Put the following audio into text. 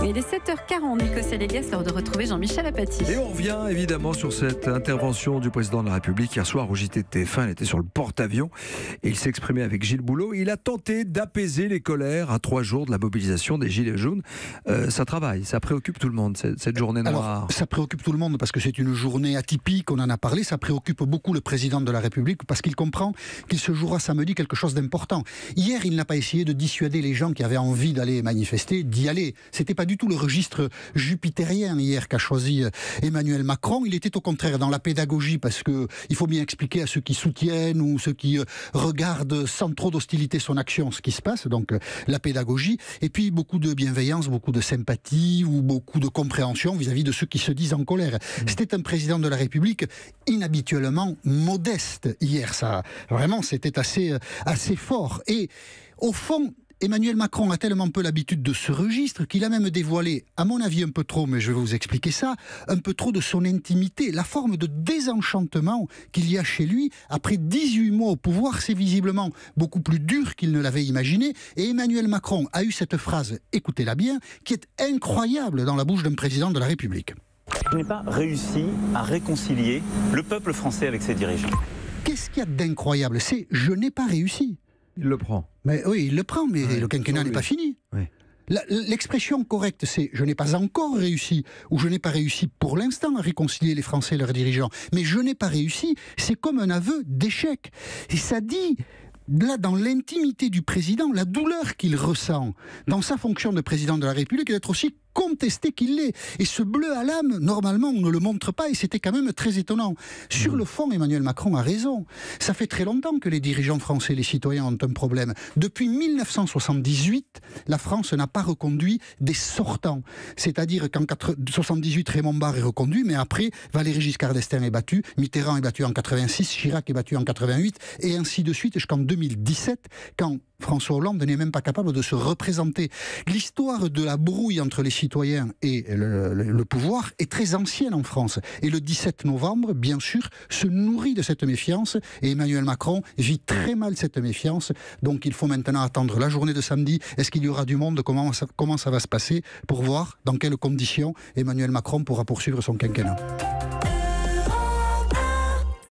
Il est 7h40, Nico Sélégas, l'heure de retrouver Jean-Michel Apathy. Et on revient évidemment sur cette intervention du président de la République hier soir au JT de TF1. Il était sur le porte-avions et il s'est exprimé avec Gilles Boulot. Il a tenté d'apaiser les colères à 3 jours de la mobilisation des Gilets jaunes. Ça travaille, ça préoccupe tout le monde, cette journée noire. Alors, ça préoccupe tout le monde parce que c'est une journée atypique, on en a parlé. Ça préoccupe beaucoup le président de la République parce qu'il comprend qu'il se jouera samedi quelque chose d'important. Hier, il n'a pas essayé de dissuader les gens qui avaient envie d'aller manifester, d'y aller. C'était pas du tout le registre jupitérien hier qu'a choisi Emmanuel Macron. Il était au contraire dans la pédagogie parce que il faut bien expliquer à ceux qui soutiennent ou ceux qui regardent sans trop d'hostilité son action ce qui se passe, donc la pédagogie, et puis beaucoup de bienveillance, beaucoup de sympathie ou beaucoup de compréhension vis-à-vis de ceux qui se disent en colère. C'était un président de la République inhabituellement modeste hier, ça vraiment c'était assez fort. Et au fond, Emmanuel Macron a tellement peu l'habitude de ce registre qu'il a même dévoilé, à mon avis un peu trop, mais je vais vous expliquer ça, un peu trop de son intimité. La forme de désenchantement qu'il y a chez lui, après 18 mois au pouvoir, c'est visiblement beaucoup plus dur qu'il ne l'avait imaginé. Et Emmanuel Macron a eu cette phrase, écoutez-la bien, qui est incroyable dans la bouche d'un président de la République. Je n'ai pas réussi à réconcilier le peuple français avec ses dirigeants. Qu'est-ce qu'il y a d'incroyable? C'est « je n'ai pas réussi ». Il le prend. Mais oui, il le prend, mais oui, le quinquennat n'est pas fini. Oui. L'expression correcte, c'est « je n'ai pas encore réussi » ou « je n'ai pas réussi pour l'instant à réconcilier les Français et leurs dirigeants ». Mais « je n'ai pas réussi », c'est comme un aveu d'échec. Et ça dit, là, dans l'intimité du président, la douleur qu'il ressent dans sa fonction de président de la République d'être aussi contesté qu'il l'est. Et ce bleu à l'âme, normalement, on ne le montre pas et c'était quand même très étonnant. Sur le fond, Emmanuel Macron a raison. Ça fait très longtemps que les dirigeants français, les citoyens ont un problème. Depuis 1978, la France n'a pas reconduit des sortants. C'est-à-dire qu'en 1978, Raymond Barre est reconduit, mais après, Valéry Giscard d'Estaing est battu, Mitterrand est battu en 86, Chirac est battu en 88, et ainsi de suite, jusqu'en 2017, quand François Hollande n'est même pas capable de se représenter. L'histoire de la brouille entre les citoyens et le pouvoir est très ancienne en France. Et le 17 novembre, bien sûr, se nourrit de cette méfiance. Et Emmanuel Macron vit très mal cette méfiance. Donc il faut maintenant attendre la journée de samedi. Est-ce qu'il y aura du monde? Comment ça va se passer pour voir dans quelles conditions Emmanuel Macron pourra poursuivre son quinquennat?